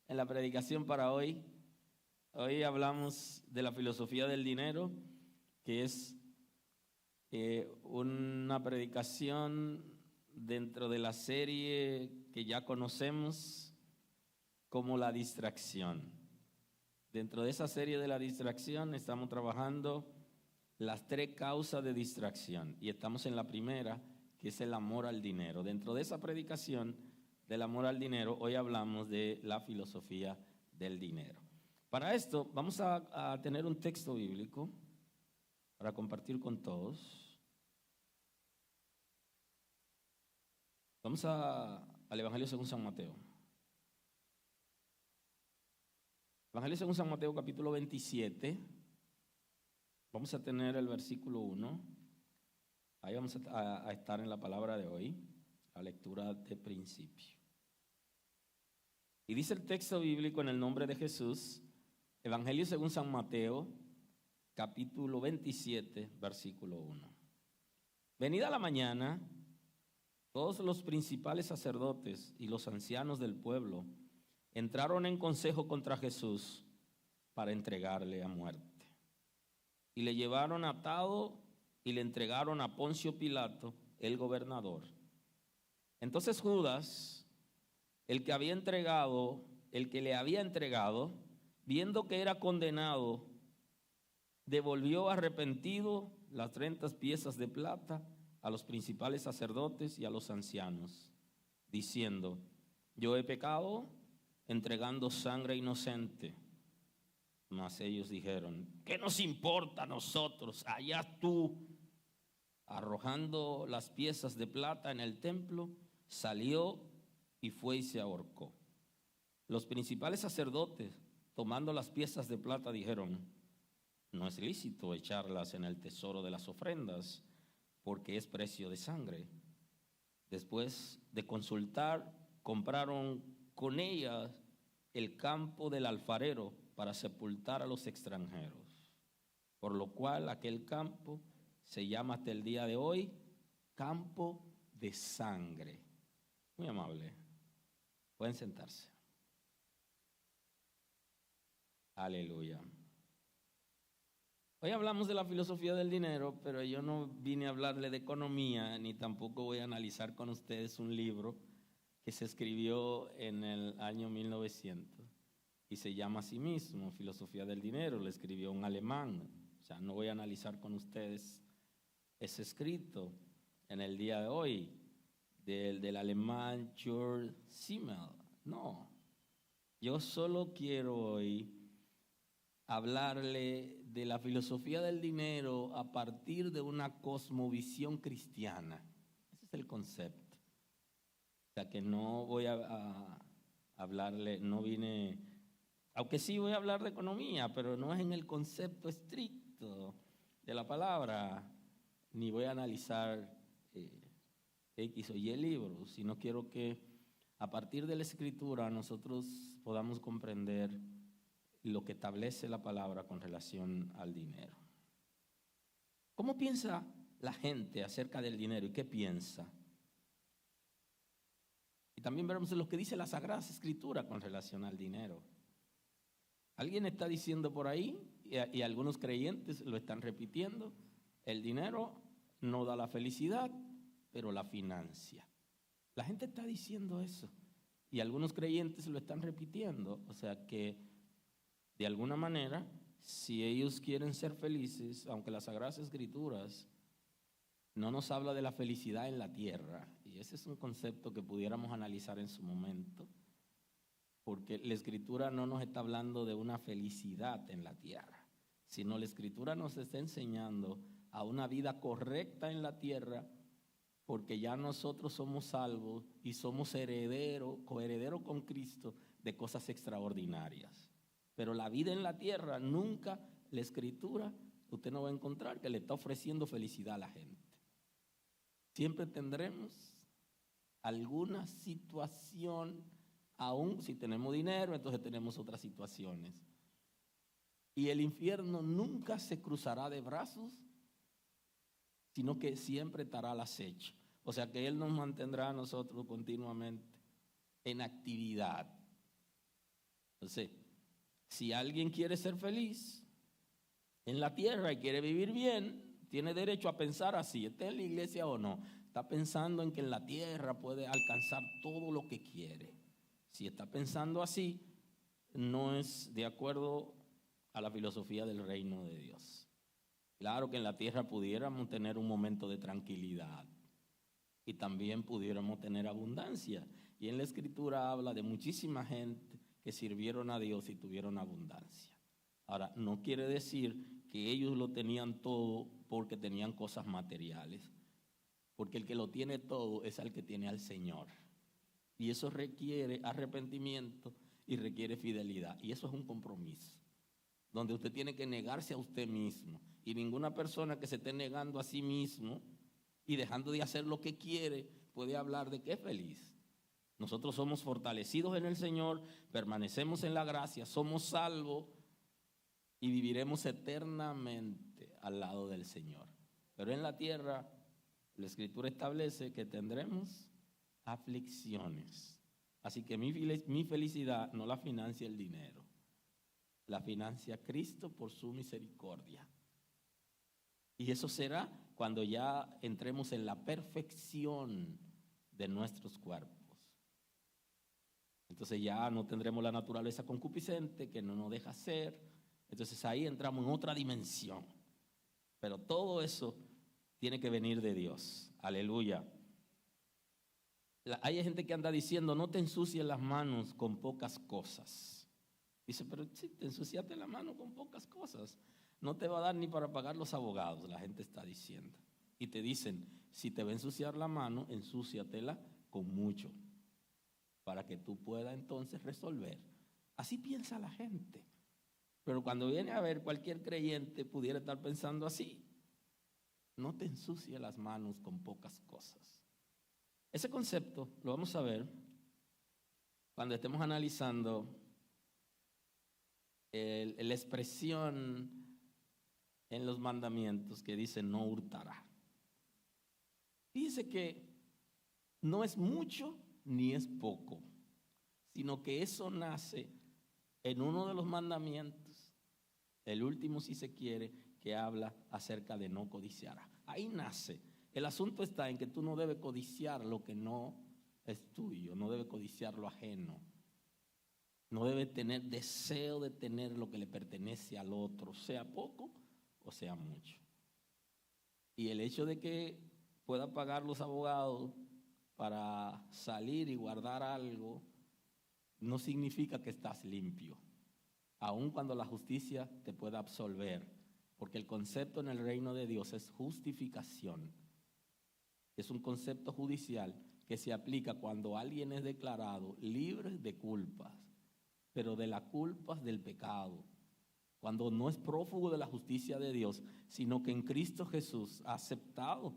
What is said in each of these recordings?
en la predicación para hoy. Hoy hablamos de la filosofía del dinero, que es una predicación dentro de la serie que ya conocemos como la distracción. Dentro de esa serie de la distracción estamos trabajando las 3 causas de distracción y estamos en la primera, que es el amor al dinero. Dentro de esa predicación del amor al dinero, hoy hablamos de la filosofía del dinero. Para esto vamos a tener un texto bíblico para compartir con todos. Vamos al Evangelio según San Mateo. Evangelio según San Mateo capítulo 27. Vamos a tener el versículo 1. Ahí vamos a estar en la palabra de hoy, la lectura de principio. Y dice el texto bíblico en el nombre de Jesús, Evangelio según San Mateo, capítulo 27, versículo 1. Venida la mañana, todos los principales sacerdotes y los ancianos del pueblo entraron en consejo contra Jesús para entregarle a muerte. Y le llevaron atado y le entregaron a Poncio Pilato, el gobernador. Entonces Judas, el que le había entregado, viendo que era condenado, devolvió arrepentido las 30 piezas de plata a los principales sacerdotes y a los ancianos, diciendo: yo he pecado entregando sangre inocente. Mas ellos dijeron: ¿qué nos importa a nosotros? Allá tú. Arrojando las piezas de plata en el templo, salió y fue y se ahorcó. Los principales sacerdotes, tomando las piezas de plata, dijeron: no es lícito echarlas en el tesoro de las ofrendas, porque es precio de sangre. Después de consultar, compraron con ellas el campo del alfarero para sepultar a los extranjeros, por lo cual aquel campo se llama hasta el día de hoy campo de sangre. Muy amable. Pueden sentarse. Aleluya. Hoy hablamos de la filosofía del dinero, pero yo no vine a hablarle de economía, ni tampoco voy a analizar con ustedes un libro que se escribió en el año 1900 y se llama a sí mismo Filosofía del Dinero. Lo escribió un alemán. O sea, no voy a analizar con ustedes ese escrito en el día de hoy del alemán Georg Simmel. No, yo solo quiero hoy hablarle de la filosofía del dinero a partir de una cosmovisión cristiana. Ese es el concepto. O sea que no voy a hablarle, no vine, aunque sí voy a hablar de economía, pero no es en el concepto estricto de la palabra, ni voy a analizar X o Y libros, sino quiero que a partir de la escritura nosotros podamos comprender lo que establece la palabra con relación al dinero. ¿Cómo piensa la gente acerca del dinero y qué piensa? Y también veremos lo que dice la Sagrada Escritura con relación al dinero. Alguien está diciendo por ahí, y algunos creyentes lo están repitiendo: el dinero no da la felicidad, pero la financia. La gente está diciendo eso, y algunos creyentes lo están repitiendo. O sea que, de alguna manera, si ellos quieren ser felices, aunque las Sagradas Escrituras no nos habla de la felicidad en la tierra, y ese es un concepto que pudiéramos analizar en su momento, porque la Escritura no nos está hablando de una felicidad en la tierra, sino la Escritura nos está enseñando a una vida correcta en la tierra, porque ya nosotros somos salvos y somos coherederos con Cristo de cosas extraordinarias. Pero la vida en la tierra, nunca la Escritura, usted no va a encontrar que le está ofreciendo felicidad a la gente. Siempre tendremos alguna situación, aún si tenemos dinero, entonces tenemos otras situaciones. Y el infierno nunca se cruzará de brazos, sino que siempre estará al acecho. O sea que Él nos mantendrá a nosotros continuamente en actividad. Entonces, si alguien quiere ser feliz en la tierra y quiere vivir bien, tiene derecho a pensar así, esté en la iglesia o no. Está pensando en que en la tierra puede alcanzar todo lo que quiere. Si está pensando así, no es de acuerdo a la filosofía del reino de Dios. Claro que en la tierra pudiéramos tener un momento de tranquilidad y también pudiéramos tener abundancia. Y en la Escritura habla de muchísima gente que sirvieron a Dios y tuvieron abundancia. Ahora, no quiere decir que ellos lo tenían todo porque tenían cosas materiales, porque el que lo tiene todo es el que tiene al Señor. Y eso requiere arrepentimiento y requiere fidelidad. Y eso es un compromiso, donde usted tiene que negarse a usted mismo. Y ninguna persona que se esté negando a sí mismo y dejando de hacer lo que quiere puede hablar de que es feliz. Nosotros somos fortalecidos en el Señor, permanecemos en la gracia, somos salvos y viviremos eternamente al lado del Señor. Pero en la tierra, la Escritura establece que tendremos aflicciones. Así que mi felicidad no la financia el dinero, la financia Cristo por su misericordia. Y eso será cuando ya entremos en la perfección de nuestros cuerpos. Entonces ya no tendremos la naturaleza concupiscente que no nos deja ser. Entonces ahí entramos en otra dimensión. Pero todo eso tiene que venir de Dios. Aleluya. Hay gente que anda diciendo, no te ensucies las manos con pocas cosas. Dice, pero sí, te ensuciaste la mano con pocas cosas. No te va a dar ni para pagar los abogados, la gente está diciendo. Y te dicen, si te va a ensuciar la mano, ensúciatela con mucho, para que tú puedas entonces resolver. Así piensa la gente. Pero cuando viene a ver, cualquier creyente pudiera estar pensando así. No te ensucies las manos con pocas cosas. Ese concepto lo vamos a ver cuando estemos analizando la expresión en los mandamientos que dice no hurtará. Dice que no es mucho ni es poco, sino que eso nace en uno de los mandamientos, el último si se quiere, que habla acerca de no codiciará. Ahí nace. El asunto está en que tú no debes codiciar lo que no es tuyo, no debes codiciar lo ajeno. No debes tener deseo de tener lo que le pertenece al otro, sea poco o sea mucho. Y el hecho de que pueda pagar los abogados para salir y guardar algo no significa que estás limpio, aun cuando la justicia te pueda absolver, porque el concepto en el reino de Dios es justificación. Es un concepto judicial que se aplica cuando alguien es declarado libre de culpas, pero de las culpas del pecado, cuando no es prófugo de la justicia de Dios, sino que en Cristo Jesús ha aceptado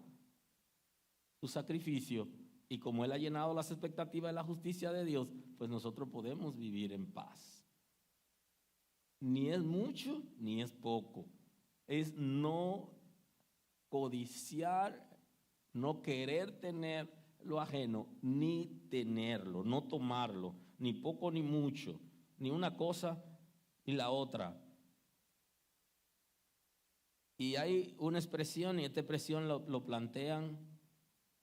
su sacrificio y como Él ha llenado las expectativas de la justicia de Dios, pues nosotros podemos vivir en paz. Ni es mucho ni es poco, es no codiciar, no querer tener lo ajeno, ni tenerlo, no tomarlo, ni poco ni mucho, ni una cosa ni la otra. Y hay una expresión, y esta expresión lo plantean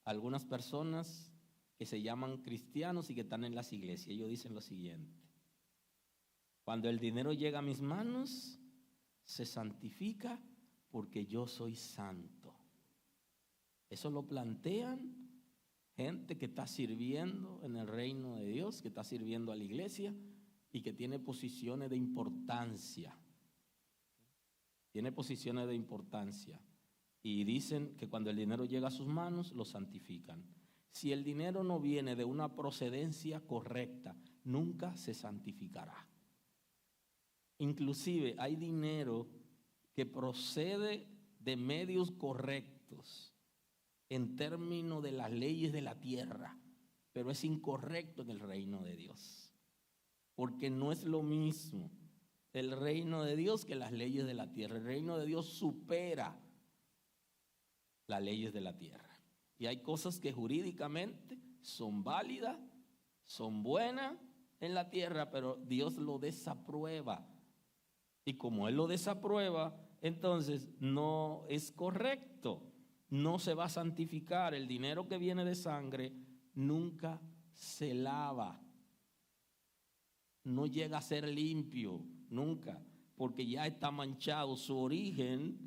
algunas personas que se llaman cristianos y que están en las iglesias. Ellos dicen lo siguiente: cuando el dinero llega a mis manos, se santifica porque yo soy santo. Eso lo plantean gente que está sirviendo en el reino de Dios, que está sirviendo a la iglesia y que tiene posiciones de importancia. Tiene posiciones de importancia. Y dicen que cuando el dinero llega a sus manos, lo santifican. Si el dinero no viene de una procedencia correcta, nunca se santificará. Inclusive hay dinero que procede de medios correctos en términos de las leyes de la tierra, pero es incorrecto en el reino de Dios, porque no es lo mismo el reino de Dios que las leyes de la tierra. El reino de Dios supera las leyes de la tierra. Y hay cosas que jurídicamente son válidas, son buenas, en la tierra, pero Dios lo desaprueba. Y como Él lo desaprueba, entonces no es correcto. No se va a santificar. El dinero que viene de sangre nunca se lava. No llega a ser limpio, nunca, porque ya está manchado su origen.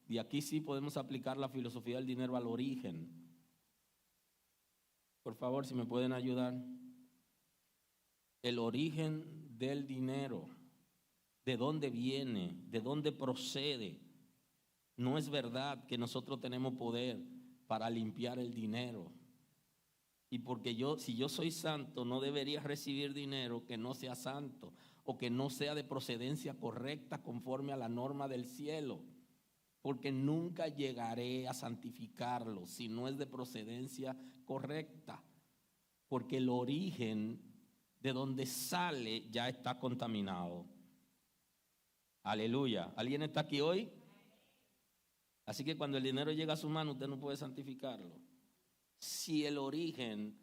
Y aquí sí podemos aplicar la filosofía del dinero al origen. Por favor, si me pueden ayudar. El origen del dinero, de dónde viene, de dónde procede. No es verdad que nosotros tenemos poder para limpiar el dinero. Y porque si yo soy santo, no debería recibir dinero que no sea santo o que no sea de procedencia correcta conforme a la norma del cielo. Porque nunca llegaré a santificarlo si no es de procedencia correcta. Porque el origen de donde sale ya está contaminado. Aleluya. ¿Alguien está aquí hoy? Así que cuando el dinero llega a su mano, usted no puede santificarlo. Si el origen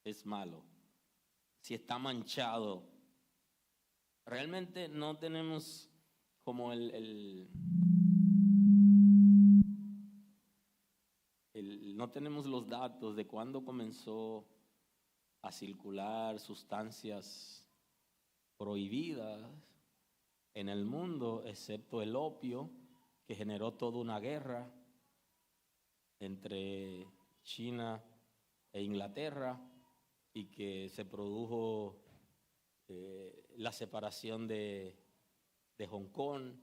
es malo, si está manchado, realmente no tenemos como no tenemos los datos de cuándo comenzó a circular sustancias prohibidas en el mundo, excepto el opio, que generó toda una guerra entre China e Inglaterra y que se produjo la separación de Hong Kong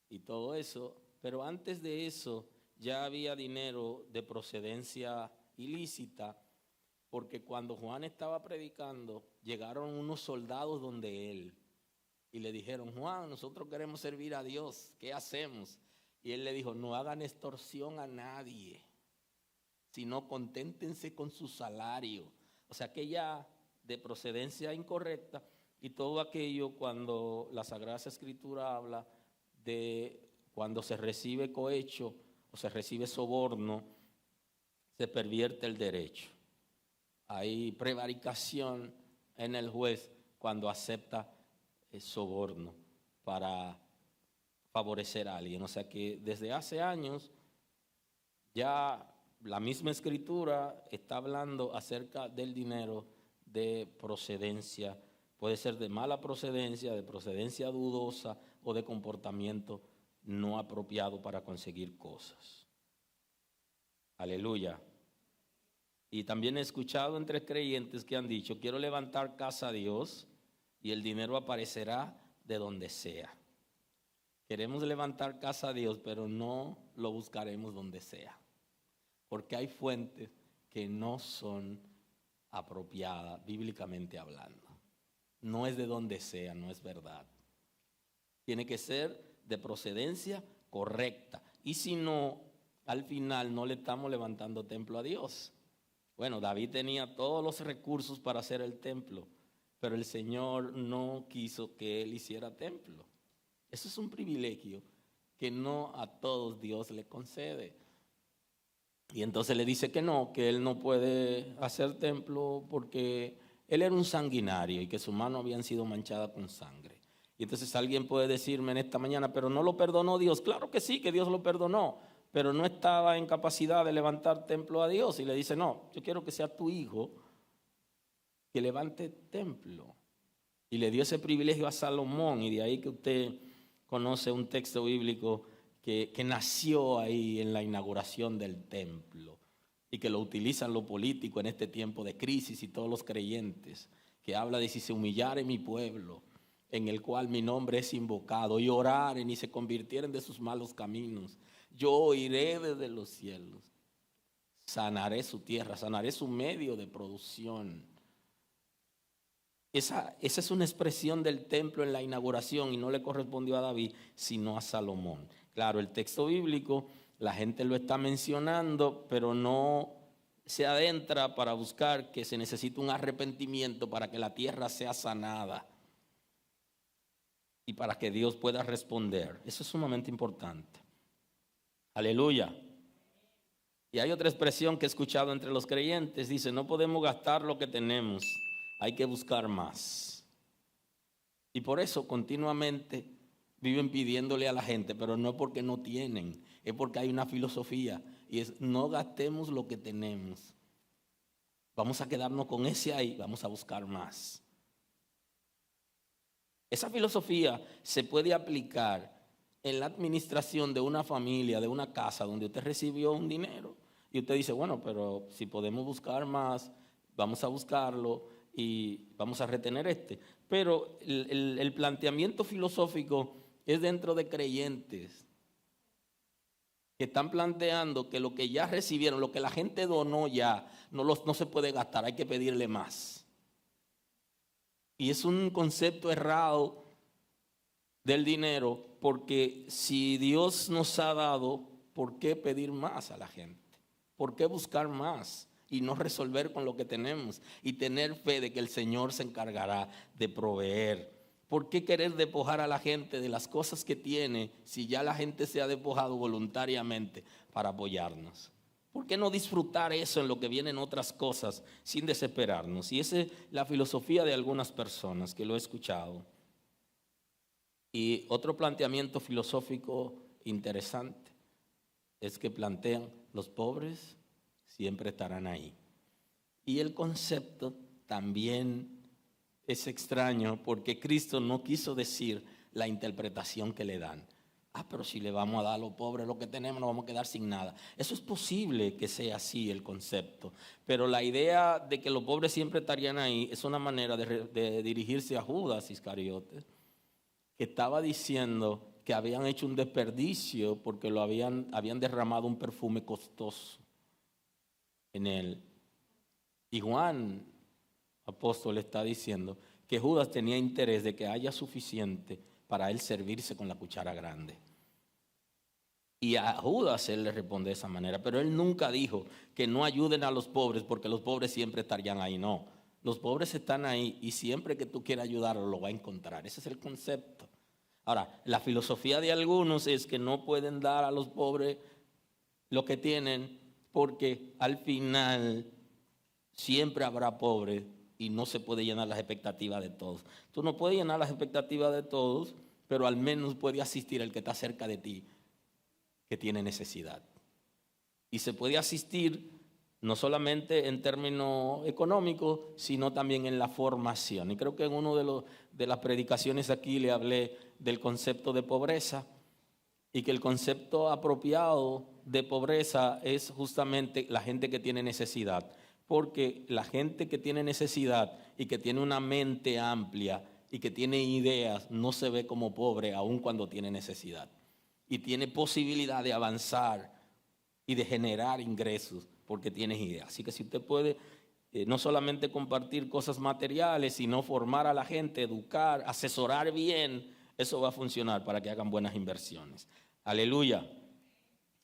y todo eso. Pero antes de eso ya había dinero de procedencia ilícita, porque cuando Juan estaba predicando llegaron unos soldados donde él y le dijeron: Juan, nosotros queremos servir a Dios, ¿qué hacemos? Y él le dijo: no hagan extorsión a nadie, sino conténtense con su salario. O sea, aquella de procedencia incorrecta y todo aquello, cuando la Sagrada Escritura habla de cuando se recibe cohecho o se recibe soborno, se pervierte el derecho. Hay prevaricación en el juez cuando acepta el soborno para favorecer a alguien. O sea que desde hace años ya la misma Escritura está hablando acerca del dinero de procedencia. Puede ser de mala procedencia, de procedencia dudosa o de comportamiento no apropiado para conseguir cosas. Aleluya. Y también he escuchado entre creyentes que han dicho: quiero levantar casa a Dios y el dinero aparecerá de donde sea. Queremos levantar casa a Dios, pero no lo buscaremos donde sea, porque hay fuentes que no son apropiadas bíblicamente hablando. No es de donde sea, no es verdad. Tiene que ser de procedencia correcta. Y si no, al final no le estamos levantando templo a Dios. Bueno, David tenía todos los recursos para hacer el templo, pero el Señor no quiso que él hiciera templo. Eso es un privilegio que no a todos Dios le concede. Y entonces le dice que él no puede hacer templo porque él era un sanguinario y que sus manos habían sido manchadas con sangre. Y entonces alguien puede decirme en esta mañana: pero no lo perdonó Dios. Claro que sí, que Dios lo perdonó, pero no estaba en capacidad de levantar templo a Dios. Y le dice: no, yo quiero que sea tu hijo que levante templo. Y le dio ese privilegio a Salomón, y de ahí que usted conoce un texto bíblico que nació ahí en la inauguración del templo y que lo utilizan los políticos en este tiempo de crisis y todos los creyentes, que habla de: si se humillare mi pueblo, en el cual mi nombre es invocado, y oraren y se convirtieren de sus malos caminos, yo oiré desde los cielos, sanaré su tierra, sanaré su medio de producción. Esa es una expresión del templo en la inauguración, y no le correspondió a David, sino a Salomón. Claro, el texto bíblico, la gente lo está mencionando, pero no se adentra para buscar que se necesita un arrepentimiento para que la tierra sea sanada y para que Dios pueda responder. Eso es sumamente importante. Aleluya. Y hay otra expresión que he escuchado entre los creyentes, dice, no podemos gastar lo que tenemos, hay que buscar más. Y por eso continuamente viven pidiéndole a la gente, pero no es porque no tienen, es porque hay una filosofía y es no gastemos lo que tenemos. Vamos a quedarnos con ese ahí, vamos a buscar más. Esa filosofía se puede aplicar en la administración de una familia, de una casa donde usted recibió un dinero y usted dice, bueno, pero si podemos buscar más, vamos a buscarlo y vamos a retener este. Pero el planteamiento filosófico es dentro de creyentes que están planteando que lo que ya recibieron, lo que la gente donó ya, no se puede gastar, hay que pedirle más. Y es un concepto errado del dinero, porque si Dios nos ha dado, ¿por qué pedir más a la gente? ¿Por qué buscar más y no resolver con lo que tenemos y tener fe de que el Señor se encargará de proveer? ¿Por qué querer despojar a la gente de las cosas que tiene si ya la gente se ha despojado voluntariamente para apoyarnos? ¿Por qué no disfrutar eso en lo que vienen otras cosas sin desesperarnos? Y esa es la filosofía de algunas personas que lo he escuchado. Y otro planteamiento filosófico interesante es que plantean los pobres siempre estarán ahí. Y el concepto también es extraño porque Cristo no quiso decir la interpretación que le dan. Pero si le vamos a dar a los pobres lo que tenemos, nos vamos a quedar sin nada. Eso es posible que sea así el concepto, pero la idea de que los pobres siempre estarían ahí es una manera de dirigirse a Judas Iscariote, que estaba diciendo que habían hecho un desperdicio porque habían derramado un perfume costoso en él. Y Juan, apóstol, está diciendo que Judas tenía interés de que haya suficiente para él servirse con la cuchara grande. Y a Judas él le responde de esa manera, pero él nunca dijo que no ayuden a los pobres porque los pobres siempre estarían ahí. No, los pobres están ahí y siempre que tú quieras ayudarlos lo va a encontrar. Ese es el concepto. Ahora, la filosofía de algunos es que no pueden dar a los pobres lo que tienen porque al final siempre habrá pobres y no se puede llenar las expectativas de todos. Tú no puedes llenar las expectativas de todos, pero al menos puede asistir el que está cerca de ti, que tiene necesidad. Y se puede asistir no solamente en términos económicos, sino también en la formación. Y creo que en una de las predicaciones aquí le hablé del concepto de pobreza y que el concepto apropiado de pobreza es justamente la gente que tiene necesidad. Porque la gente que tiene necesidad y que tiene una mente amplia y que tiene ideas no se ve como pobre aun cuando tiene necesidad. Y tiene posibilidad de avanzar y de generar ingresos porque tienes ideas. Así que si usted puede no solamente compartir cosas materiales, sino formar a la gente, educar, asesorar bien, eso va a funcionar para que hagan buenas inversiones. Aleluya.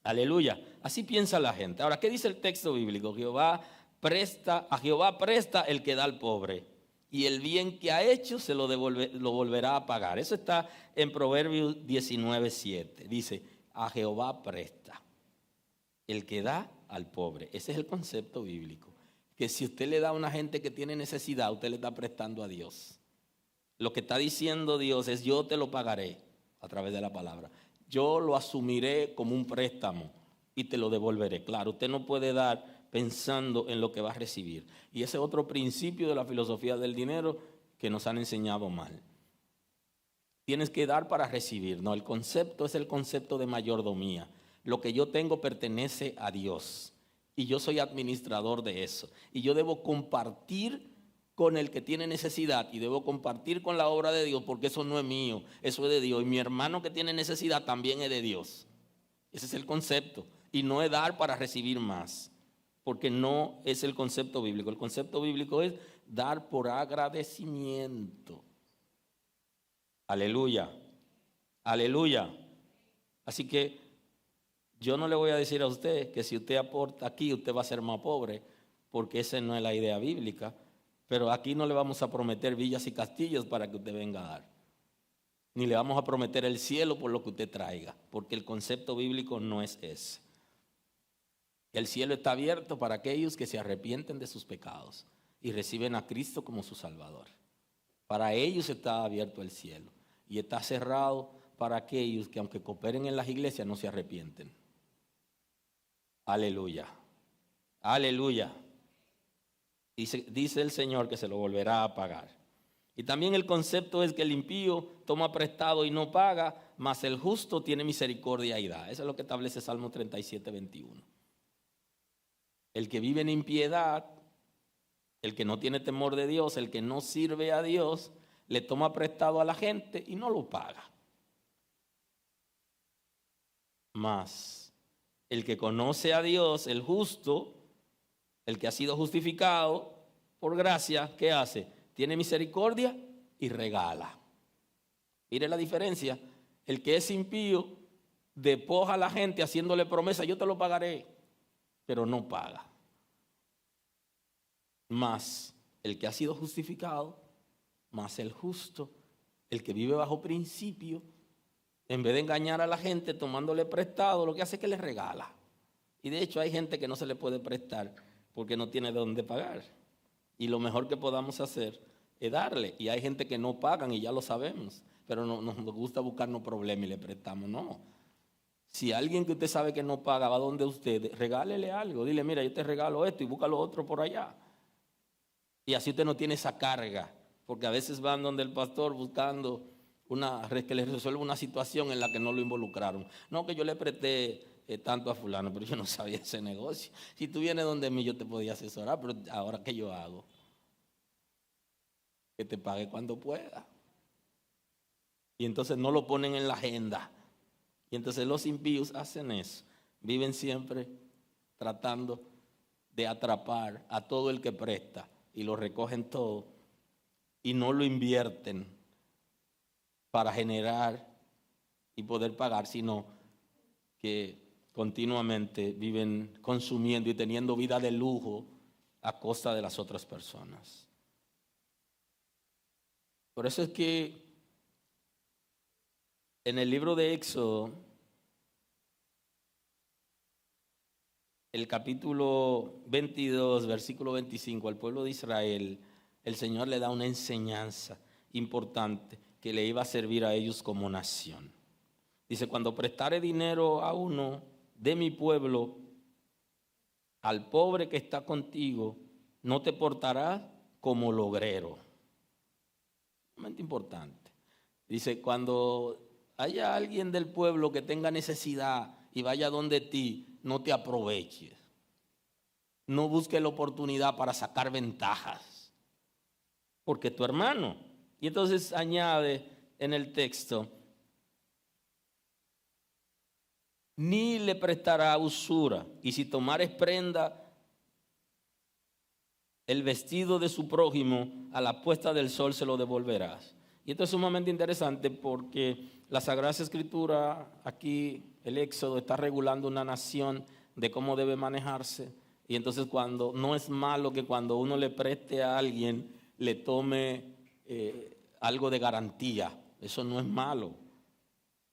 Aleluya. Así piensa la gente. Ahora, ¿qué dice el texto bíblico? A Jehová presta el que da al pobre, y el bien que ha hecho lo volverá a pagar. Eso está en Proverbios 19:7. Dice, a Jehová presta el que da al pobre. Ese es el concepto bíblico. Que si usted le da a una gente que tiene necesidad, usted le está prestando a Dios. Lo que está diciendo Dios es, yo te lo pagaré a través de la palabra. Yo lo asumiré como un préstamo y te lo devolveré. Claro, usted no puede dar pensando en lo que va a recibir. Y ese es otro principio de la filosofía del dinero que nos han enseñado mal. Tienes que dar para recibir. No, el concepto es el concepto de mayordomía. Lo que yo tengo pertenece a Dios y yo soy administrador de eso. Y yo debo compartir con el que tiene necesidad y debo compartir con la obra de Dios porque eso no es mío, eso es de Dios. Y mi hermano que tiene necesidad también es de Dios. Ese es el concepto. Y no es dar para recibir más, porque no es el concepto bíblico. El concepto bíblico es dar por agradecimiento. Aleluya, aleluya. Así que yo no le voy a decir a usted que si usted aporta aquí, usted va a ser más pobre, porque esa no es la idea bíblica. Pero aquí no le vamos a prometer villas y castillos para que usted venga a dar. Ni le vamos a prometer el cielo por lo que usted traiga, porque el concepto bíblico no es ese. El cielo está abierto para aquellos que se arrepienten de sus pecados y reciben a Cristo como su Salvador. Para ellos está abierto el cielo y está cerrado para aquellos que aunque cooperen en las iglesias no se arrepienten. Aleluya. Aleluya. Dice el Señor que se lo volverá a pagar. Y también el concepto es que el impío toma prestado y no paga, mas el justo tiene misericordia y da. Eso es lo que establece Salmo 37, 21. El que vive en impiedad, el que no tiene temor de Dios, el que no sirve a Dios, le toma prestado a la gente y no lo paga. Mas el que conoce a Dios, el justo, el que ha sido justificado por gracia, ¿qué hace? Tiene misericordia y regala. Mire la diferencia. El que es impío despoja a la gente haciéndole promesa, yo te lo pagaré, pero no paga. Mas el que ha sido justificado, más el justo, el que vive bajo principio, en vez de engañar a la gente tomándole prestado, lo que hace es que le regala. Y de hecho hay gente que no se le puede prestar porque no tiene de dónde pagar. Y lo mejor que podamos hacer es darle. Y hay gente que no pagan y ya lo sabemos, pero no nos gusta buscarnos problemas y le prestamos. No. Si alguien que usted sabe que no paga va donde usted, regálele algo. Dile, mira, yo te regalo esto y busca lo otro por allá. Y así usted no tiene esa carga. Porque a veces van donde el pastor buscando que le resuelva una situación en la que no lo involucraron. No, que yo le presté tanto a fulano, pero yo no sabía ese negocio. Si tú vienes donde mí yo te podía asesorar, pero ahora ¿qué yo hago? Que te pague cuando pueda. Y entonces no lo ponen en la agenda. Y entonces los impíos hacen eso. Viven siempre tratando de atrapar a todo el que presta y lo recogen todo y no lo invierten para generar y poder pagar, sino que continuamente viven consumiendo y teniendo vida de lujo a costa de las otras personas. Por eso es que en el libro de Éxodo, el capítulo 22, versículo 25, al pueblo de Israel, el Señor le da una enseñanza importante que le iba a servir a ellos como nación. Dice, cuando prestare dinero a uno de mi pueblo, al pobre que está contigo, no te portarás como logrero. Momento importante. Dice, cuando haya alguien del pueblo que tenga necesidad y vaya donde ti, no te aproveches. No busques la oportunidad para sacar ventajas. Porque tu hermano. Y entonces añade en el texto, ni le prestará usura, y si tomares prenda el vestido de su prójimo, a la puesta del sol se lo devolverás. Y esto es sumamente interesante porque la Sagrada Escritura, aquí el Éxodo está regulando una nación de cómo debe manejarse. Y entonces no es malo que cuando uno le preste a alguien le tome algo de garantía. Eso no es malo.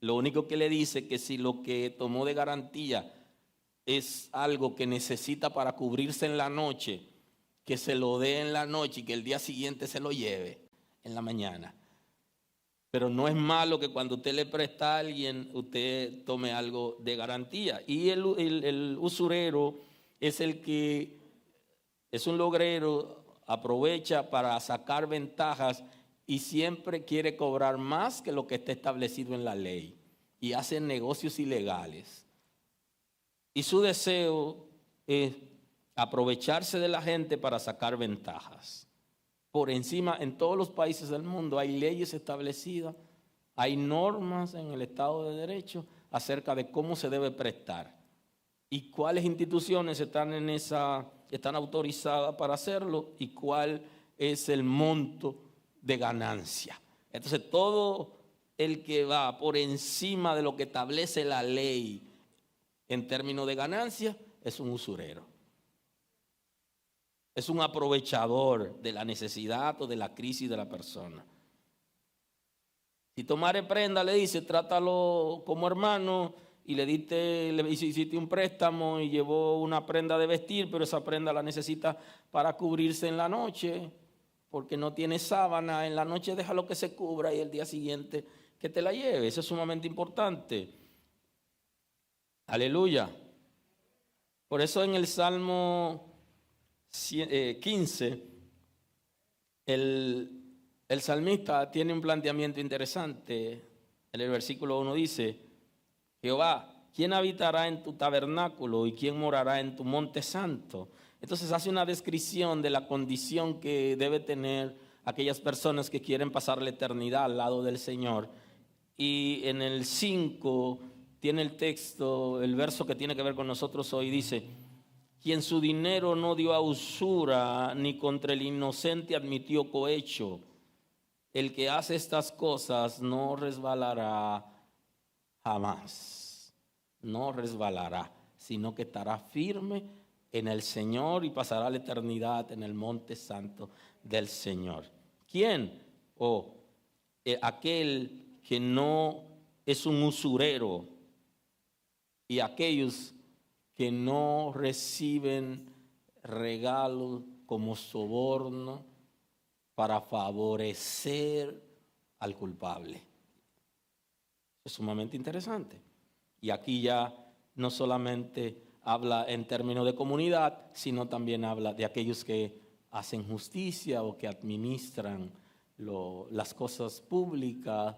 Lo único que le dice que si lo que tomó de garantía es algo que necesita para cubrirse en la noche, que se lo dé en la noche y que el día siguiente se lo lleve en la mañana. Pero no es malo que cuando usted le presta a alguien, usted tome algo de garantía. Y el usurero es el que es un logrero, aprovecha para sacar ventajas y siempre quiere cobrar más que lo que está establecido en la ley. Y hace negocios ilegales. Y su deseo es aprovecharse de la gente para sacar ventajas. Por encima, en todos los países del mundo hay leyes establecidas, hay normas en el Estado de Derecho acerca de cómo se debe prestar y cuáles instituciones están autorizadas para hacerlo y cuál es el monto de ganancia. Entonces todo el que va por encima de lo que establece la ley en términos de ganancia es un usurero. Es un aprovechador de la necesidad o de la crisis de la persona. Si tomare prenda, le dice, trátalo como hermano y le hiciste un préstamo y llevó una prenda de vestir, pero esa prenda la necesita para cubrirse en la noche, porque no tiene sábana. En la noche déjalo que se cubra y el día siguiente que te la lleve. Eso es sumamente importante. Aleluya. Por eso en el Salmo 15, el salmista tiene un planteamiento interesante. En el versículo 1 dice: Jehová, ¿quién habitará en tu tabernáculo y quién morará en tu monte santo? Entonces hace una descripción de la condición que debe tener aquellas personas que quieren pasar la eternidad al lado del Señor. Y en el 5 tiene el texto, el verso que tiene que ver con nosotros hoy, dice: quien su dinero no dio a usura, ni contra el inocente admitió cohecho. El que hace estas cosas no resbalará jamás. No resbalará, sino que estará firme en el Señor y pasará la eternidad en el monte santo del Señor. ¿Quién? Aquel que no es un usurero, y aquellos que no reciben regalos como soborno para favorecer al culpable. Es sumamente interesante. Y aquí ya no solamente habla en términos de comunidad, sino también habla de aquellos que hacen justicia o que administran las cosas públicas.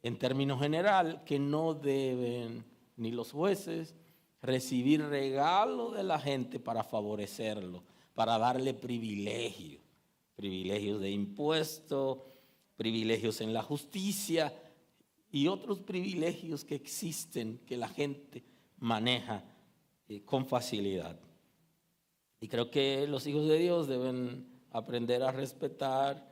En términos general, que no deben ni los jueces recibir regalos de la gente para favorecerlo, para darle privilegios de impuestos, privilegios en la justicia y otros privilegios que existen que la gente maneja con facilidad. Y creo que los hijos de Dios deben aprender a respetar,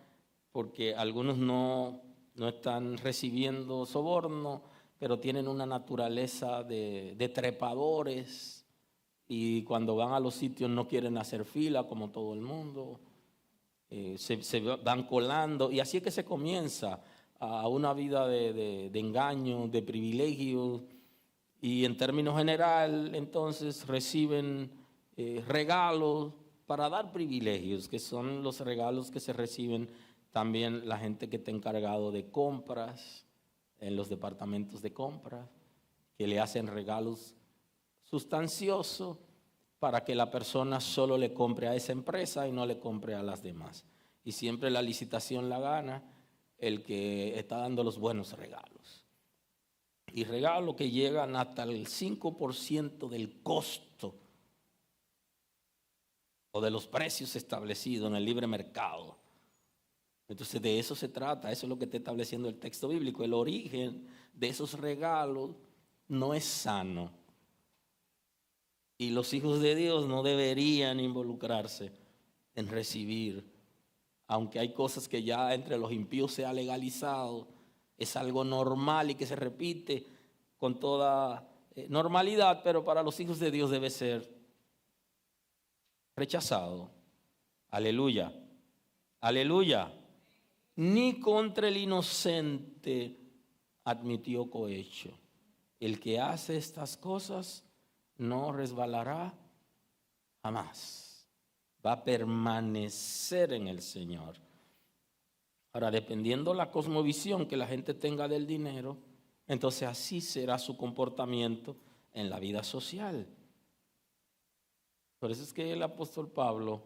porque algunos no están recibiendo soborno, pero tienen una naturaleza de trepadores, y cuando van a los sitios no quieren hacer fila como todo el mundo, se van colando, y así es que se comienza a una vida de engaño, de privilegios, y en términos general entonces reciben regalos para dar privilegios, que son los regalos que se reciben también la gente que está encargado de compras en los departamentos de compras, que le hacen regalos sustanciosos para que la persona solo le compre a esa empresa y no le compre a las demás. Y siempre la licitación la gana el que está dando los buenos regalos. Y regalos que llegan hasta el 5% del costo o de los precios establecidos en el libre mercado. Entonces de eso se trata, eso es lo que está estableciendo el texto bíblico. El origen de esos regalos no es sano. Y los hijos de Dios no deberían involucrarse en recibir, aunque hay cosas que ya entre los impíos se ha legalizado, es algo normal y que se repite con toda normalidad, pero para los hijos de Dios debe ser rechazado. Aleluya, aleluya. Ni contra el inocente admitió cohecho. El que hace estas cosas no resbalará jamás. Va a permanecer en el Señor. Ahora, dependiendo la cosmovisión que la gente tenga del dinero, entonces así será su comportamiento en la vida social. Por eso es que el apóstol Pablo,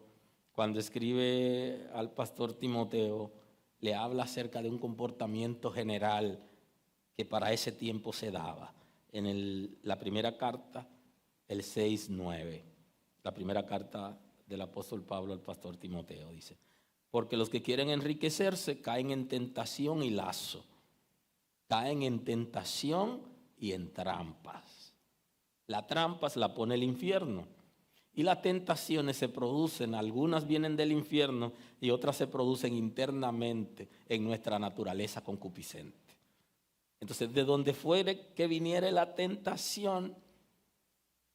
cuando escribe al pastor Timoteo, le habla acerca de un comportamiento general que para ese tiempo se daba. En la primera carta, el 6:9, la primera carta del apóstol Pablo al pastor Timoteo, dice: porque los que quieren enriquecerse caen en tentación y lazo, caen en tentación y en trampas. La trampa se la pone el infierno. Y las tentaciones se producen, algunas vienen del infierno y otras se producen internamente en nuestra naturaleza concupiscente. Entonces, de donde fuere que viniere la tentación,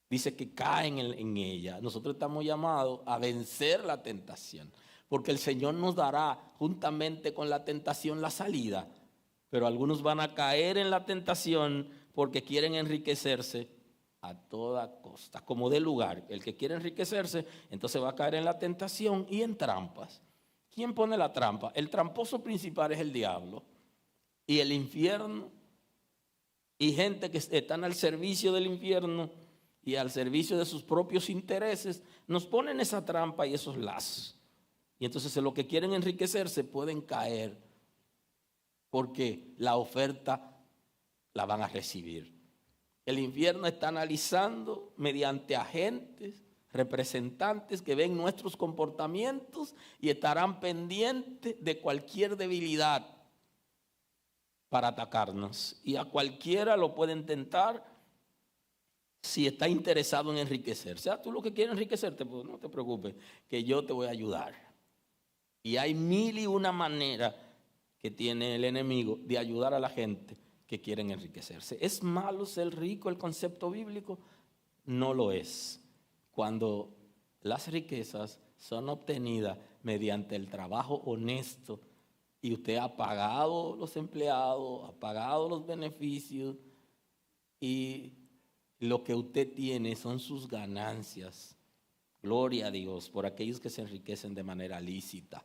dice que caen en ella. Nosotros estamos llamados a vencer la tentación, porque el Señor nos dará juntamente con la tentación la salida. Pero algunos van a caer en la tentación porque quieren enriquecerse a toda costa, como de lugar. El que quiere enriquecerse, entonces va a caer en la tentación y en trampas. ¿Quién pone la trampa? El tramposo principal es el diablo y el infierno y gente que están al servicio del infierno y al servicio de sus propios intereses, nos ponen esa trampa y esos lazos. Y entonces los que quieren enriquecerse pueden caer porque la oferta la van a recibir. El infierno está analizando mediante agentes, representantes que ven nuestros comportamientos y estarán pendientes de cualquier debilidad para atacarnos. Y a cualquiera lo pueden tentar si está interesado en enriquecerse. Tú lo que quieres enriquecerte, pues no te preocupes, que yo te voy a ayudar. Y hay mil y una maneras que tiene el enemigo de ayudar a la gente que quieren enriquecerse. ¿Es malo ser rico el concepto bíblico? No lo es. Cuando las riquezas son obtenidas mediante el trabajo honesto y usted ha pagado los empleados, ha pagado los beneficios y lo que usted tiene son sus ganancias. Gloria a Dios por aquellos que se enriquecen de manera lícita,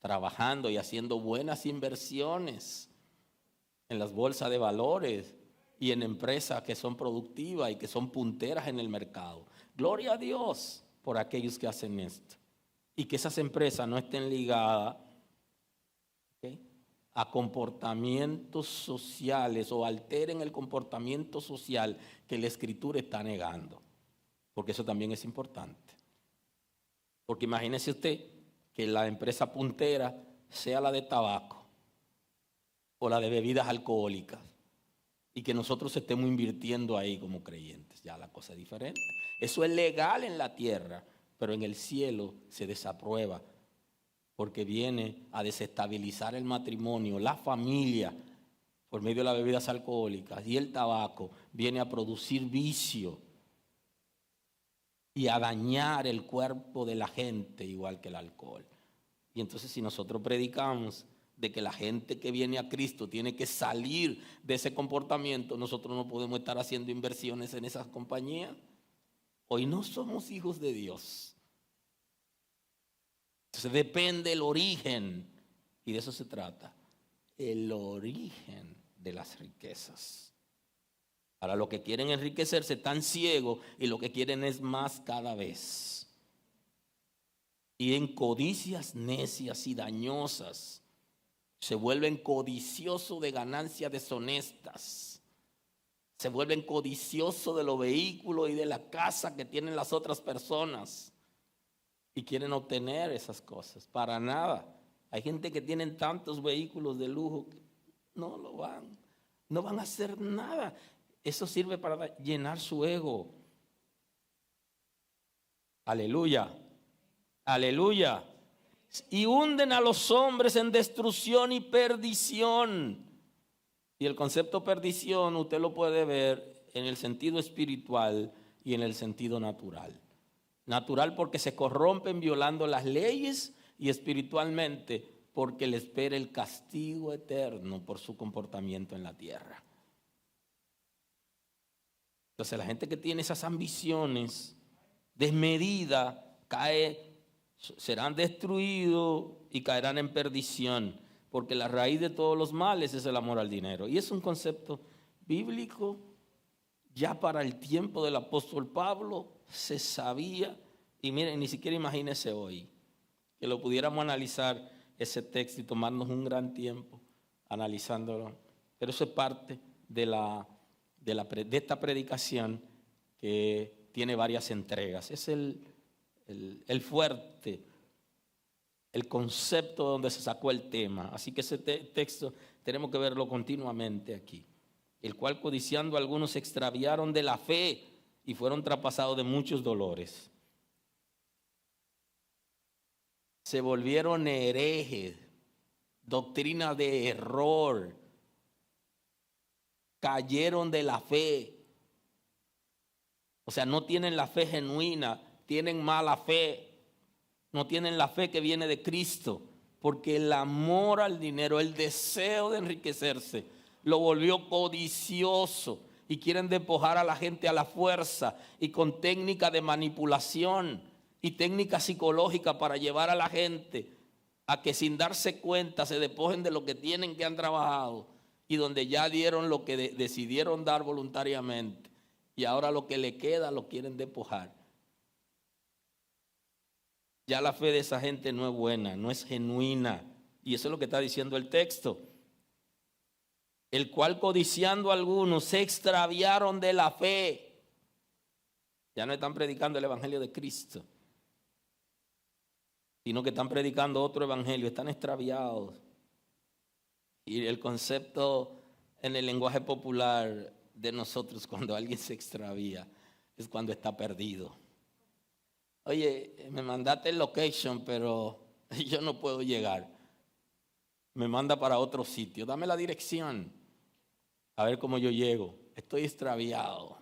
trabajando y haciendo buenas inversiones en las bolsas de valores y en empresas que son productivas y que son punteras en el mercado. Gloria a Dios por aquellos que hacen esto. Y que esas empresas no estén ligadas a comportamientos sociales o alteren el comportamiento social que la Escritura está negando. Porque eso también es importante. Porque imagínese usted que la empresa puntera sea la de tabaco o la de bebidas alcohólicas y que nosotros estemos invirtiendo ahí como creyentes. Ya la cosa es diferente. Eso es legal en la tierra, pero en el cielo se desaprueba porque viene a desestabilizar el matrimonio, la familia, por medio de las bebidas alcohólicas, y el tabaco viene a producir vicio y a dañar el cuerpo de la gente igual que el alcohol. Y entonces si nosotros predicamos de que la gente que viene a Cristo tiene que salir de ese comportamiento, nosotros no podemos estar haciendo inversiones en esas compañías. Hoy no somos hijos de Dios. Entonces depende el origen, y de eso se trata, el origen de las riquezas. Ahora los que quieren enriquecerse están ciegos y lo que quieren es más cada vez. Y en codicias necias y dañosas se vuelven codiciosos de ganancias deshonestas. Se vuelven codiciosos de los vehículos y de la casa que tienen las otras personas. Y quieren obtener esas cosas. Para nada. Hay gente que tienen tantos vehículos de lujo que no van a hacer nada. Eso sirve para llenar su ego. Aleluya. Aleluya. Y hunden a los hombres en destrucción y perdición. Y el concepto perdición usted lo puede ver en el sentido espiritual y en el sentido natural. Natural porque se corrompen violando las leyes, y espiritualmente porque les espera el castigo eterno por su comportamiento en la tierra. Entonces la gente que tiene esas ambiciones desmedidas serán destruidos y caerán en perdición, porque la raíz de todos los males es el amor al dinero. Y es un concepto bíblico. Ya para el tiempo del apóstol Pablo se sabía, y miren, ni siquiera imagínese hoy que lo pudiéramos analizar ese texto y tomarnos un gran tiempo analizándolo. Pero eso es parte de esta predicación que tiene varias entregas. Es el fuerte, el concepto donde se sacó el tema. Así que ese texto tenemos que verlo continuamente aquí. El cual codiciando algunos se extraviaron de la fe y fueron traspasados de muchos dolores. Se volvieron herejes, doctrina de error, cayeron de la fe. O sea, no tienen la fe genuina, tienen mala fe. No tienen la fe que viene de Cristo, porque el amor al dinero, el deseo de enriquecerse, lo volvió codicioso. y quieren despojar a la gente a la fuerza y con técnica de manipulación y técnica psicológica para llevar a la gente a que sin darse cuenta se despojen de lo que tienen, que han trabajado y donde ya dieron lo que decidieron dar voluntariamente y ahora lo que le queda lo quieren despojar. Ya la fe de esa gente no es buena, no es genuina, y eso es lo que está diciendo el texto. El cual codiciando algunos se extraviaron de la fe. Ya no están predicando el evangelio de Cristo, sino que están predicando otro evangelio, están extraviados. Y el concepto en el lenguaje popular de nosotros, cuando alguien se extravía, es cuando está perdido. Oye, me mandaste el location, pero yo no puedo llegar. Me manda para otro sitio, dame la dirección, a ver cómo yo llego. Estoy extraviado.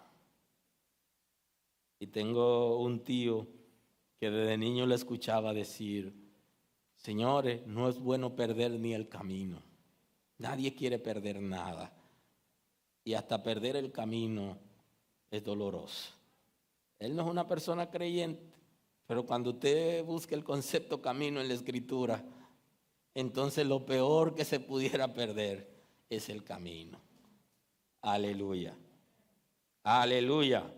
Y tengo un tío que desde niño le escuchaba decir: señores, no es bueno perder ni el camino. Nadie quiere perder nada. Y hasta perder el camino es doloroso. Él no es una persona creyente, pero cuando usted busca el concepto camino en la Escritura, entonces lo peor que se pudiera perder es el camino. Aleluya. Aleluya.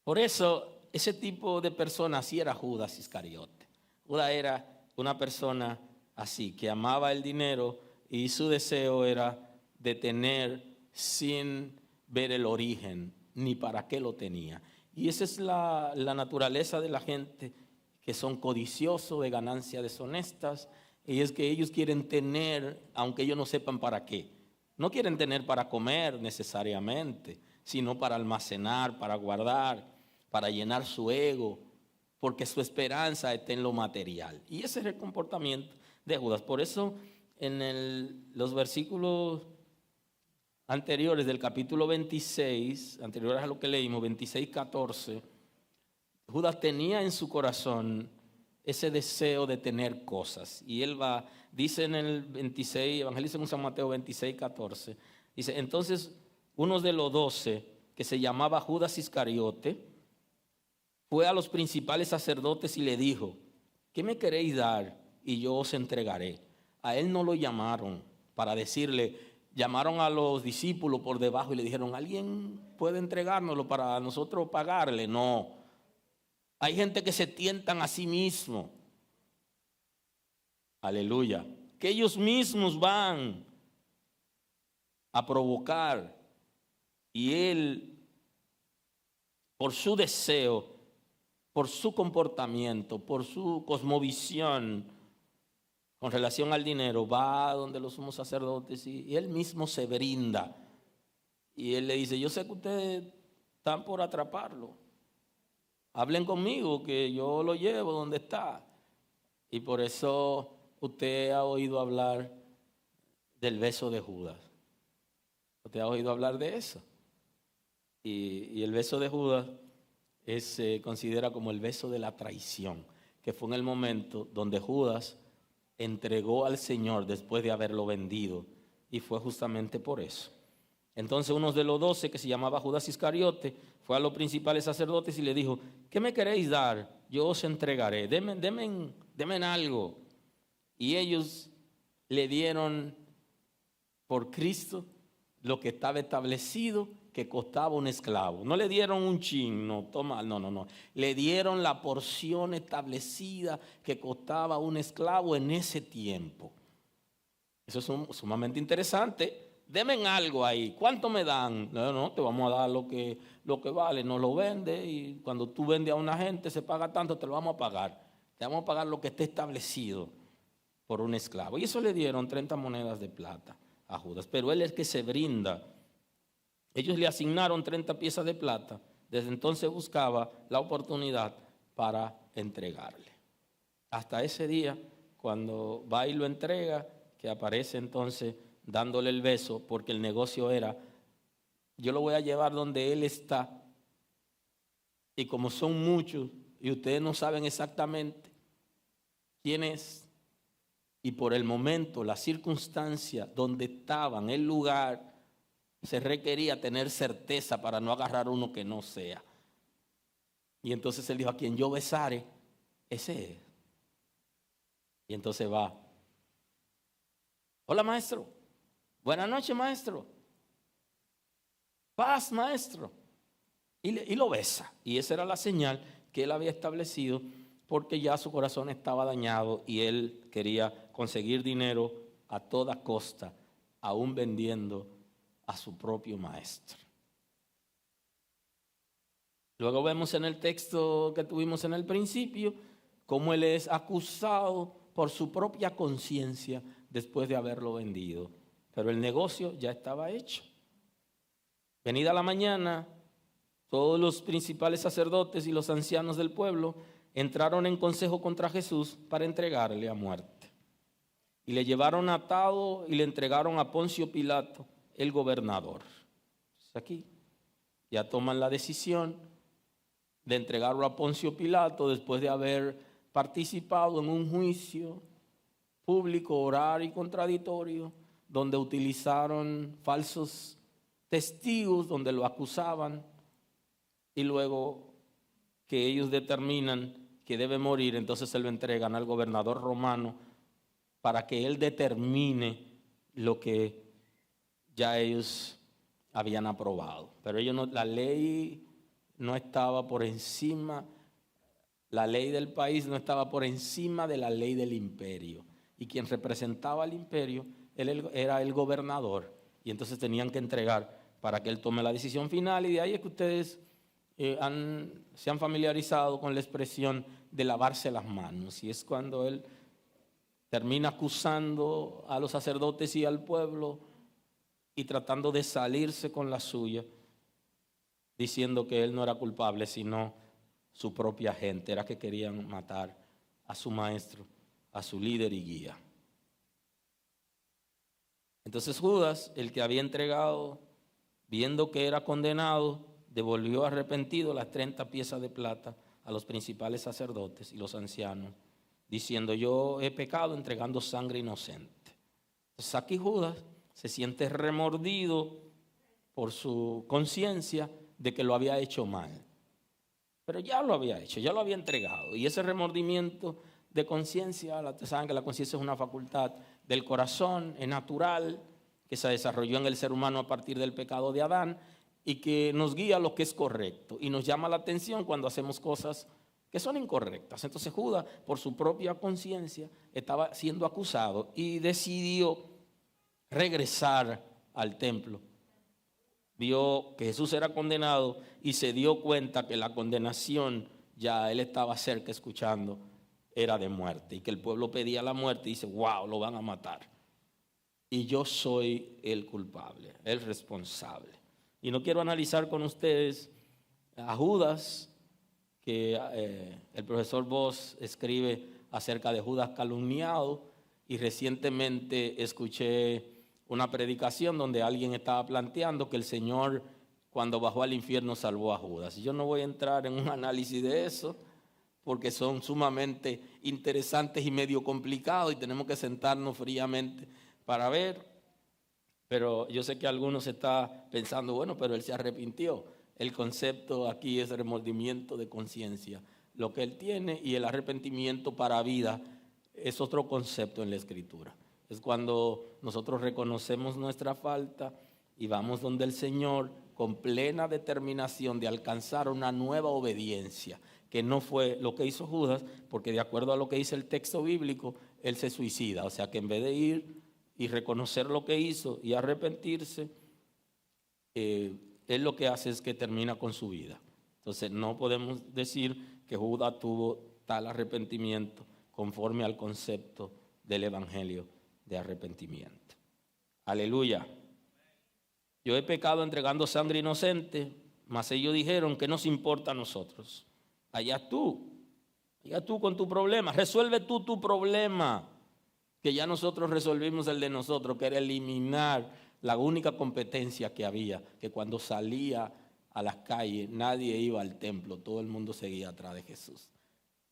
Por eso, ese tipo de persona así era Judas Iscariote. Judas era una persona así, que amaba el dinero y su deseo era de tener sin ver el origen ni para qué lo tenía. Y esa es la naturaleza de la gente que son codiciosos de ganancias deshonestas, y es que ellos quieren tener, aunque ellos no sepan para qué. No quieren tener para comer necesariamente, sino para almacenar, para guardar, para llenar su ego, porque su esperanza está en lo material. Y ese es el comportamiento de Judas. Por eso en los versículos anteriores del capítulo 26, anteriores a lo que leímos, 26:14, Judas tenía en su corazón ese deseo de tener cosas. Y él dice en el 26, Evangelio según San Mateo 26:14, dice: entonces uno de los 12, que se llamaba Judas Iscariote, fue a los principales sacerdotes y le dijo: ¿qué me queréis dar? Y yo os entregaré. A él no lo llamaron para decirle, llamaron a los discípulos por debajo y le dijeron: ¿alguien puede entregárnoslo para nosotros pagarle? No. Hay gente que se tientan a sí mismos. Aleluya. Que ellos mismos van a provocar. Y él, por su deseo, por su comportamiento, por su cosmovisión con relación al dinero, va donde los sumos sacerdotes y él mismo se brinda. Y él le dice: yo sé que ustedes están por atraparlo. Hablen conmigo que yo lo llevo donde está. Y por eso usted ha oído hablar del beso de Judas. ¿Usted ha oído hablar de eso? Y el beso de Judas se considera como el beso de la traición, que fue en el momento donde Judas entregó al Señor después de haberlo vendido, y fue justamente por eso. Entonces uno de los 12, que se llamaba Judas Iscariote, fue a los principales sacerdotes y le dijo: ¿qué me queréis dar? Yo os entregaré, denme algo. Y ellos le dieron por Cristo lo que estaba establecido que costaba un esclavo. No le dieron un chin, no. Le dieron la porción establecida que costaba un esclavo en ese tiempo. Eso es sumamente interesante. Denme algo ahí. ¿Cuánto me dan? No, te vamos a dar lo que vale. No lo vende, y cuando tú vendes a una gente se paga tanto, te lo vamos a pagar. Te vamos a pagar lo que esté establecido por un esclavo. Y eso le dieron 30 monedas de plata a Judas. Pero él es que se brinda. Ellos le asignaron 30 piezas de plata. Desde entonces buscaba la oportunidad para entregarle. Hasta ese día, cuando va y lo entrega, que aparece entonces dándole el beso, porque el negocio era: yo lo voy a llevar donde él está, y como son muchos y ustedes no saben exactamente quién es, y por el momento, la circunstancia donde estaban, el lugar, Se requería tener certeza para no agarrar uno que no sea. Y entonces él dijo, a quien yo besare, ese es. Y entonces va. Hola, maestro. Buenas noches, maestro. Paz, maestro. Y lo besa. Y esa era la señal que él había establecido, porque ya su corazón estaba dañado y él quería conseguir dinero a toda costa, aún vendiendo a su propio maestro. Luego vemos en el texto que tuvimos en el principio cómo él es acusado por su propia conciencia después de haberlo vendido. Pero el negocio ya estaba hecho. Venida la mañana, todos los principales sacerdotes y los ancianos del pueblo entraron en consejo contra Jesús para entregarle a muerte. Y le llevaron atado y le entregaron a Poncio Pilato, el gobernador. Entonces aquí ya toman la decisión de entregarlo a Poncio Pilato después de haber participado en un juicio público, oral y contradictorio, donde utilizaron falsos testigos, donde lo acusaban, y luego que ellos determinan que debe morir, entonces se lo entregan al gobernador romano para que él determine lo que ya ellos habían aprobado. Pero ellos no, la ley no estaba por encima, la ley del país no estaba por encima de la ley del imperio. Y quien representaba al imperio él era el gobernador. Y entonces tenían que entregar para que él tome la decisión final. Y de ahí es que ustedes se han familiarizado con la expresión de lavarse las manos. Y es cuando él termina acusando a los sacerdotes y al pueblo y tratando de salirse con la suya, diciendo que él no era culpable, sino su propia gente. Era que querían matar a su maestro, a su líder y guía. Entonces Judas, el que había entregado, viendo que era condenado, devolvió arrepentido las 30 piezas de plata a los principales sacerdotes y los ancianos, diciendo: yo he pecado entregando sangre inocente. Entonces aquí Judas se siente remordido por su conciencia de que lo había hecho mal. Pero ya lo había hecho, ya lo había entregado. Y ese remordimiento de conciencia, saben que la conciencia es una facultad del corazón, es natural, que se desarrolló en el ser humano a partir del pecado de Adán y que nos guía a lo que es correcto y nos llama la atención cuando hacemos cosas que son incorrectas. Entonces Judas, por su propia conciencia, estaba siendo acusado y decidió regresar al templo. Vio que Jesús era condenado y se dio cuenta que la condenación, ya él estaba cerca escuchando, era de muerte, y que el pueblo pedía la muerte y dice: wow, lo van a matar. Y yo soy el culpable, el responsable. Y no quiero analizar con ustedes a Judas, que el profesor Voss escribe acerca de Judas calumniado, y recientemente escuché una predicación donde alguien estaba planteando que el Señor, cuando bajó al infierno, salvó a Judas. Y yo no voy a entrar en un análisis de eso, porque son sumamente interesantes y medio complicados y tenemos que sentarnos fríamente para ver. Pero yo sé que algunos están pensando: bueno, pero él se arrepintió. El concepto aquí es remordimiento de conciencia, lo que él tiene, y el arrepentimiento para vida es otro concepto en la Escritura. Es cuando nosotros reconocemos nuestra falta y vamos donde el Señor con plena determinación de alcanzar una nueva obediencia, que no fue lo que hizo Judas, porque de acuerdo a lo que dice el texto bíblico, él se suicida. O sea que en vez de ir y reconocer lo que hizo y arrepentirse, él lo que hace es que termina con su vida. Entonces no podemos decir que Judas tuvo tal arrepentimiento conforme al concepto del evangelio de arrepentimiento. Aleluya. Yo he pecado entregando sangre inocente, mas ellos dijeron: ¿qué nos importa a nosotros? Allá tú con tu problema, resuelve tú tu problema, que ya nosotros resolvimos el de nosotros, que era eliminar la única competencia que había, que cuando salía a las calles nadie iba al templo, todo el mundo seguía atrás de Jesús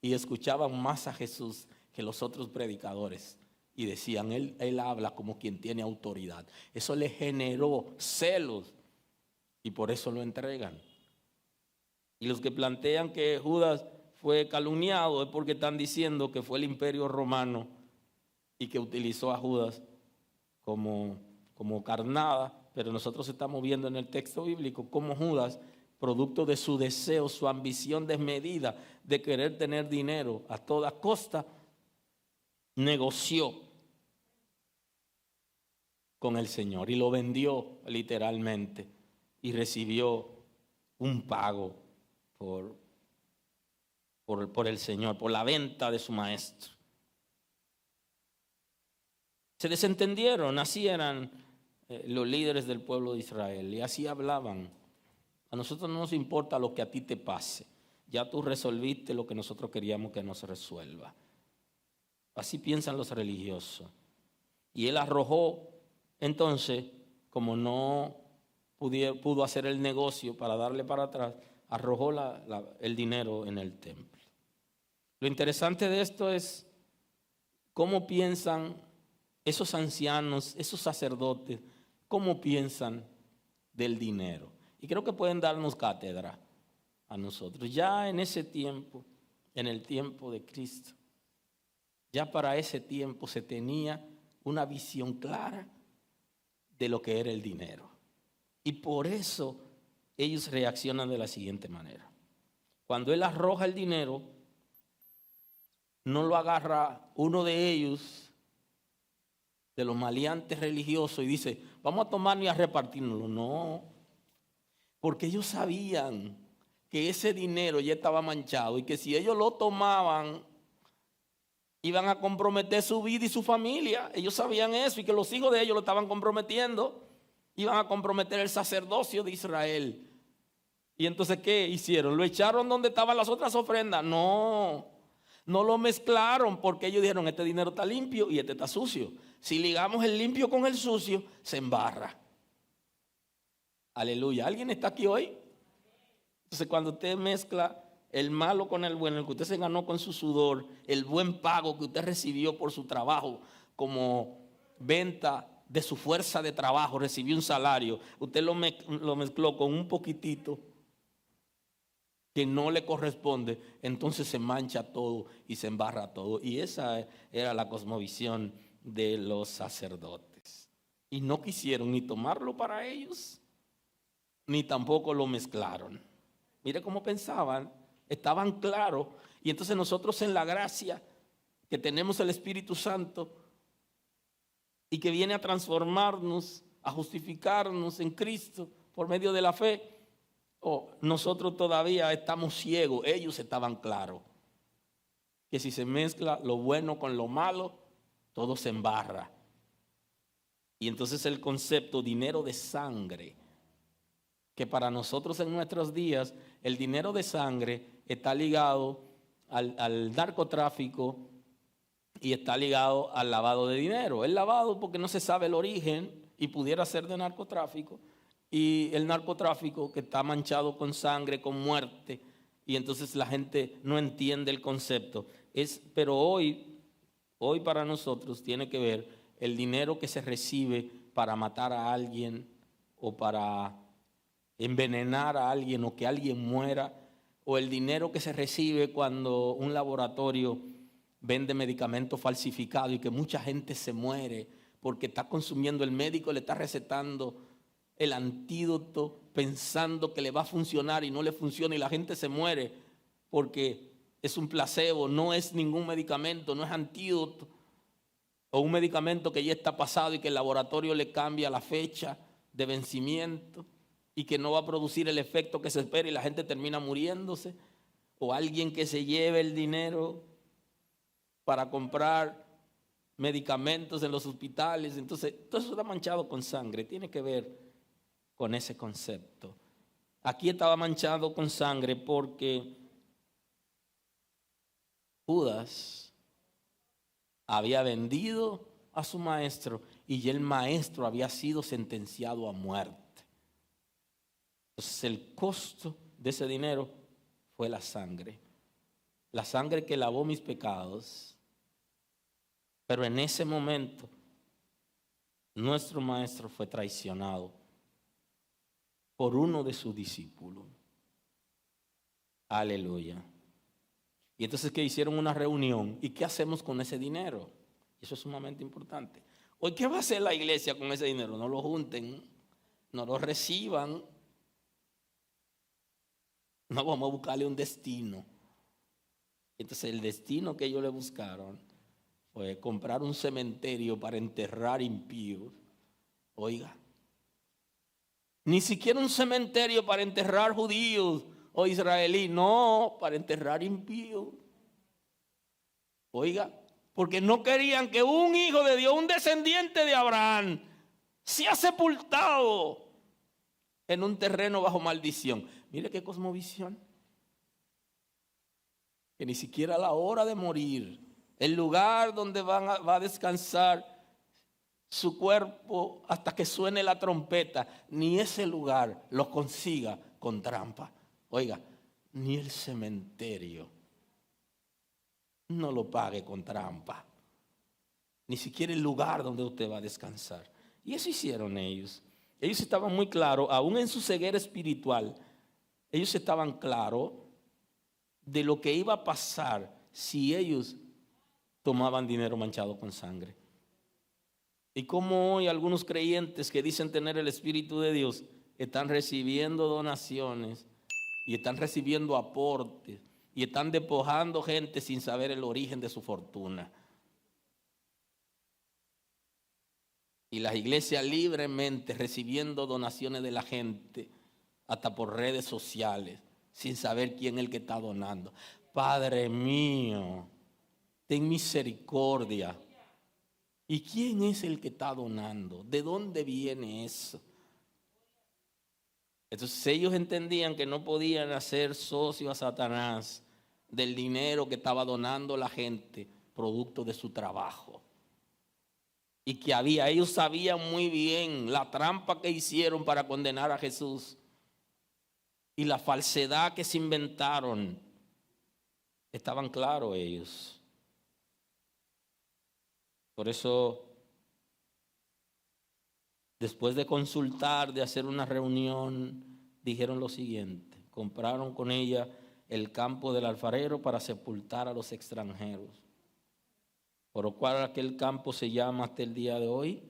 y escuchaban más a Jesús que los otros predicadores Y decían, él habla como quien tiene autoridad. Eso le generó celos y por eso lo entregan. Y los que plantean que Judas fue calumniado es porque están diciendo que fue el Imperio Romano y que utilizó a Judas como carnada, pero nosotros estamos viendo en el texto bíblico cómo Judas, producto de su deseo, su ambición desmedida de querer tener dinero a toda costa, negoció con el Señor y lo vendió literalmente y recibió un pago por el Señor, por la venta de su maestro. Se desentendieron, así eran los líderes del pueblo de Israel y así hablaban. A nosotros no nos importa lo que a ti te pase, ya tú resolviste lo que nosotros queríamos que nos resuelva. Así piensan los religiosos. Y él arrojó, entonces, como no pudo hacer el negocio para darle para atrás, arrojó el dinero en el templo. Lo interesante de esto es cómo piensan esos ancianos, esos sacerdotes, cómo piensan del dinero. Y creo que pueden darnos cátedra a nosotros. Ya en ese tiempo, en el tiempo de Cristo, ya para ese tiempo se tenía una visión clara de lo que era el dinero. Y por eso ellos reaccionan de la siguiente manera. Cuando él arroja el dinero, no lo agarra uno de ellos, de los maleantes religiosos, y dice, vamos a tomarlo y a repartirlo. No, porque ellos sabían que ese dinero ya estaba manchado y que si ellos lo tomaban, iban a comprometer su vida y su familia. Ellos sabían eso y que los hijos de ellos lo estaban comprometiendo. Iban a comprometer el sacerdocio de Israel. Y entonces, ¿qué hicieron? ¿Lo echaron donde estaban las otras ofrendas? No lo mezclaron porque ellos dijeron, este dinero está limpio y este está sucio. Si ligamos el limpio con el sucio, se embarra. Aleluya. ¿Alguien está aquí hoy? Entonces, cuando usted mezcla el malo con el bueno, el que usted se ganó con su sudor, el buen pago que usted recibió por su trabajo como venta de su fuerza de trabajo, recibió un salario, usted lo mezcló con un poquitito que no le corresponde, entonces se mancha todo y se embarra todo. Y esa era la cosmovisión de los sacerdotes. Y no quisieron ni tomarlo para ellos, ni tampoco lo mezclaron. Mire cómo pensaban, estaban claros. Y entonces nosotros en la gracia que tenemos el Espíritu Santo y que viene a transformarnos, a justificarnos en Cristo por medio de la fe, nosotros todavía estamos ciegos. Ellos estaban claros que si se mezcla lo bueno con lo malo, todo se embarra. Y entonces el concepto dinero de sangre, que para nosotros en nuestros días el dinero de sangre está ligado al narcotráfico y está ligado al lavado de dinero. El lavado porque no se sabe el origen y pudiera ser de narcotráfico, y el narcotráfico que está manchado con sangre, con muerte, y entonces la gente no entiende el concepto. Pero hoy para nosotros tiene que ver el dinero que se recibe para matar a alguien o para envenenar a alguien o que alguien muera, o el dinero que se recibe cuando un laboratorio vende medicamentos falsificados y que mucha gente se muere porque está consumiendo, el médico le está recetando el antídoto pensando que le va a funcionar y no le funciona y la gente se muere porque es un placebo, no es ningún medicamento, no es antídoto, o un medicamento que ya está pasado y que el laboratorio le cambia la fecha de vencimiento y que no va a producir el efecto que se espera y la gente termina muriéndose, o alguien que se lleve el dinero para comprar medicamentos en los hospitales. Entonces, todo eso está manchado con sangre, tiene que ver con ese concepto. Aquí estaba manchado con sangre porque Judas había vendido a su maestro y ya el maestro había sido sentenciado a muerte. Entonces el costo de ese dinero fue la sangre que lavó mis pecados Pero en ese momento, nuestro maestro fue traicionado por uno de sus discípulos. Aleluya. Y entonces que hicieron una reunión. ¿Y qué hacemos con ese dinero? Eso es sumamente importante. Hoy, ¿qué va a hacer la iglesia con ese dinero? No lo junten, no lo reciban. No vamos a buscarle un destino. Entonces el destino que ellos le buscaron fue comprar un cementerio para enterrar impíos. Oiga, ni siquiera un cementerio para enterrar judíos o israelíes, no, para enterrar impíos. Oiga, porque no querían que un hijo de Dios, un descendiente de Abraham, sea sepultado en un terreno bajo maldición. Mire qué cosmovisión. Que ni siquiera a la hora de morir, el lugar donde va a descansar su cuerpo hasta que suene la trompeta, ni ese lugar lo consiga con trampa. Oiga, ni el cementerio no lo pague con trampa. Ni siquiera el lugar donde usted va a descansar. Y eso hicieron ellos. Ellos estaban muy claros, aún en su ceguera espiritual, ellos estaban claros de lo que iba a pasar si ellos tomaban dinero manchado con sangre. Y como hoy algunos creyentes que dicen tener el Espíritu de Dios están recibiendo donaciones y están recibiendo aportes y están despojando gente sin saber el origen de su fortuna. Y las iglesias libremente recibiendo donaciones de la gente, hasta por redes sociales, sin saber quién es el que está donando. Padre mío, ten misericordia. ¿Y quién es el que está donando? ¿De dónde viene eso? Entonces ellos entendían que no podían hacer socio a Satanás del dinero que estaba donando la gente, producto de su trabajo. Y que ellos sabían muy bien la trampa que hicieron para condenar a Jesús y la falsedad que se inventaron. Estaban claros ellos. Por eso, después de consultar, de hacer una reunión, dijeron lo siguiente: compraron con ella el campo del alfarero para sepultar a los extranjeros. Por lo cual aquel campo se llama hasta el día de hoy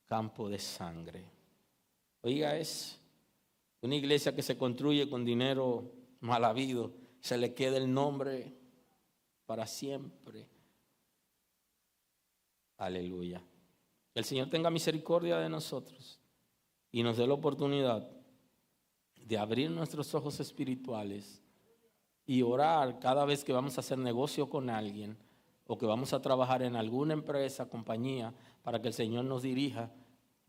campo de sangre. Oiga, es una iglesia que se construye con dinero mal habido, se le queda el nombre para siempre. Aleluya. Que el Señor tenga misericordia de nosotros y nos dé la oportunidad de abrir nuestros ojos espirituales y orar cada vez que vamos a hacer negocio con alguien o que vamos a trabajar en alguna empresa, compañía, para que el Señor nos dirija.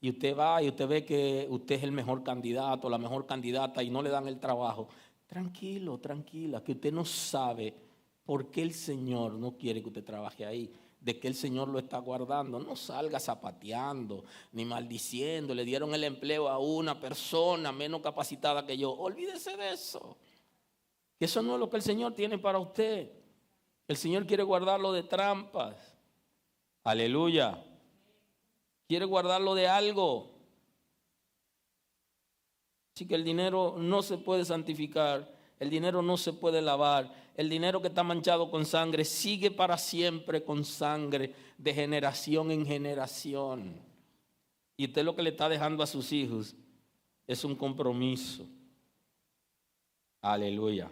Y usted va y usted ve que usted es el mejor candidato, la mejor candidata y no le dan el trabajo. Tranquilo, tranquila, que usted no sabe por qué el Señor no quiere que usted trabaje ahí, de que el Señor lo está guardando. No salga zapateando ni maldiciendo. Le dieron el empleo a una persona menos capacitada que yo. Olvídese de eso. Que eso no es lo que el Señor tiene para usted. El Señor quiere guardarlo de trampas. Aleluya. Quiere guardarlo de algo. Así que el dinero no se puede santificar. El dinero no se puede lavar. El dinero que está manchado con sangre sigue para siempre con sangre, de generación en generación. Y usted lo que le está dejando a sus hijos es un compromiso. Aleluya.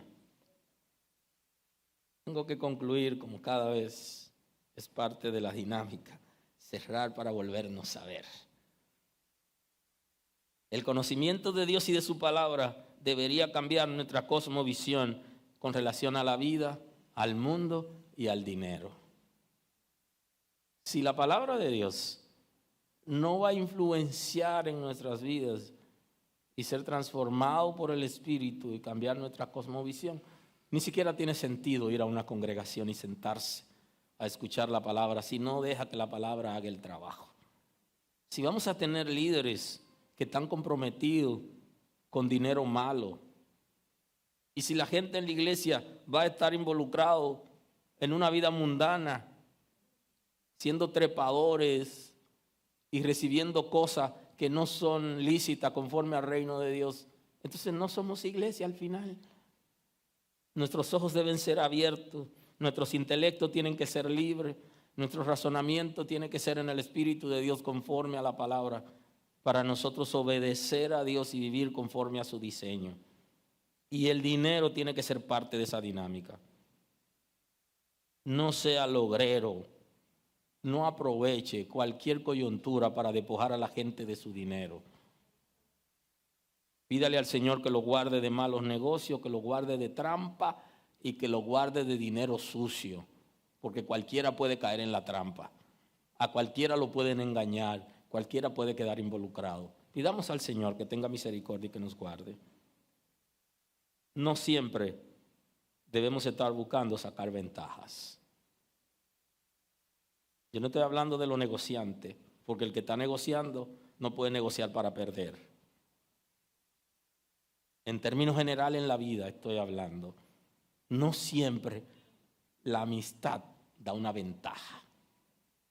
Tengo que concluir, como cada vez es parte de la dinámica, cerrar para volvernos a ver. El conocimiento de Dios y de su palabra debería cambiar nuestra cosmovisión con relación a la vida, al mundo y al dinero. Si la palabra de Dios no va a influenciar en nuestras vidas y ser transformado por el Espíritu y cambiar nuestra cosmovisión, ni siquiera tiene sentido ir a una congregación y sentarse a escuchar la palabra si no deja que la palabra haga el trabajo. Si vamos a tener líderes que están comprometidos con dinero malo, y si la gente en la iglesia va a estar involucrado en una vida mundana, siendo trepadores y recibiendo cosas que no son lícitas conforme al reino de Dios, entonces no somos iglesia al final. Nuestros ojos deben ser abiertos, nuestros intelectos tienen que ser libres, nuestro razonamiento tiene que ser en el Espíritu de Dios conforme a la palabra, para nosotros obedecer a Dios y vivir conforme a su diseño. Y el dinero tiene que ser parte de esa dinámica. No sea logrero, no aproveche cualquier coyuntura para despojar a la gente de su dinero. Pídale al Señor que lo guarde de malos negocios, que lo guarde de trampa y que lo guarde de dinero sucio, porque cualquiera puede caer en la trampa. A cualquiera lo pueden engañar, cualquiera puede quedar involucrado. Pidamos al Señor que tenga misericordia y que nos guarde. No siempre debemos estar buscando sacar ventajas. Yo no estoy hablando de los negociantes, porque el que está negociando no puede negociar para perder. En términos generales en la vida estoy hablando. No siempre la amistad da una ventaja.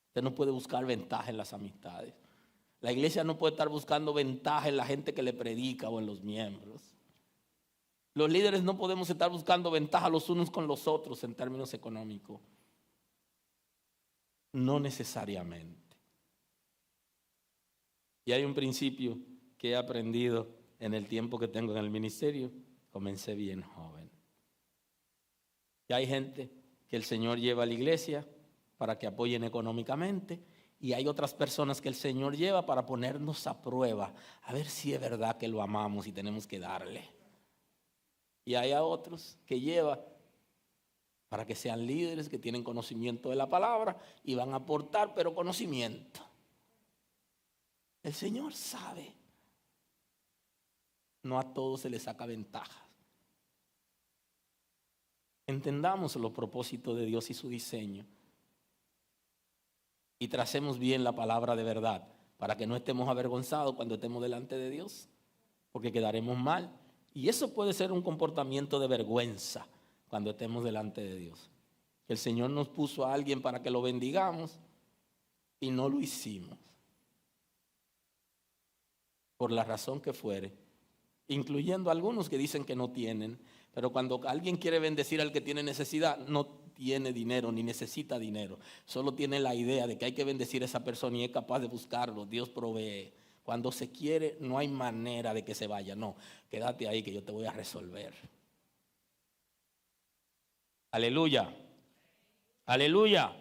Usted no puede buscar ventaja en las amistades. La iglesia no puede estar buscando ventaja en la gente que le predica o en los miembros. Los líderes no podemos estar buscando ventaja los unos con los otros en términos económicos. No necesariamente. Y hay un principio que he aprendido en el tiempo que tengo en el ministerio. Comencé bien joven. Y hay gente que el Señor lleva a la iglesia para que apoyen económicamente, y hay otras personas que el Señor lleva para ponernos a prueba, a ver si es verdad que lo amamos y tenemos que darle. Y hay a otros que lleva para que sean líderes que tienen conocimiento de la palabra y van a aportar, pero conocimiento. El Señor sabe. No a todos se les saca ventaja. Entendamos los propósitos de Dios y su diseño. Y tracemos bien la palabra de verdad para que no estemos avergonzados cuando estemos delante de Dios, porque quedaremos mal. Y eso puede ser un comportamiento de vergüenza cuando estemos delante de Dios. El Señor nos puso a alguien para que lo bendigamos y no lo hicimos. Por la razón que fuere, incluyendo algunos que dicen que no tienen, pero cuando alguien quiere bendecir al que tiene necesidad, no tiene dinero ni necesita dinero, solo tiene la idea de que hay que bendecir a esa persona y es capaz de buscarlo. Dios provee. Cuando se quiere, no hay manera de que se vaya. No, quédate ahí que yo te voy a resolver. Aleluya. Aleluya.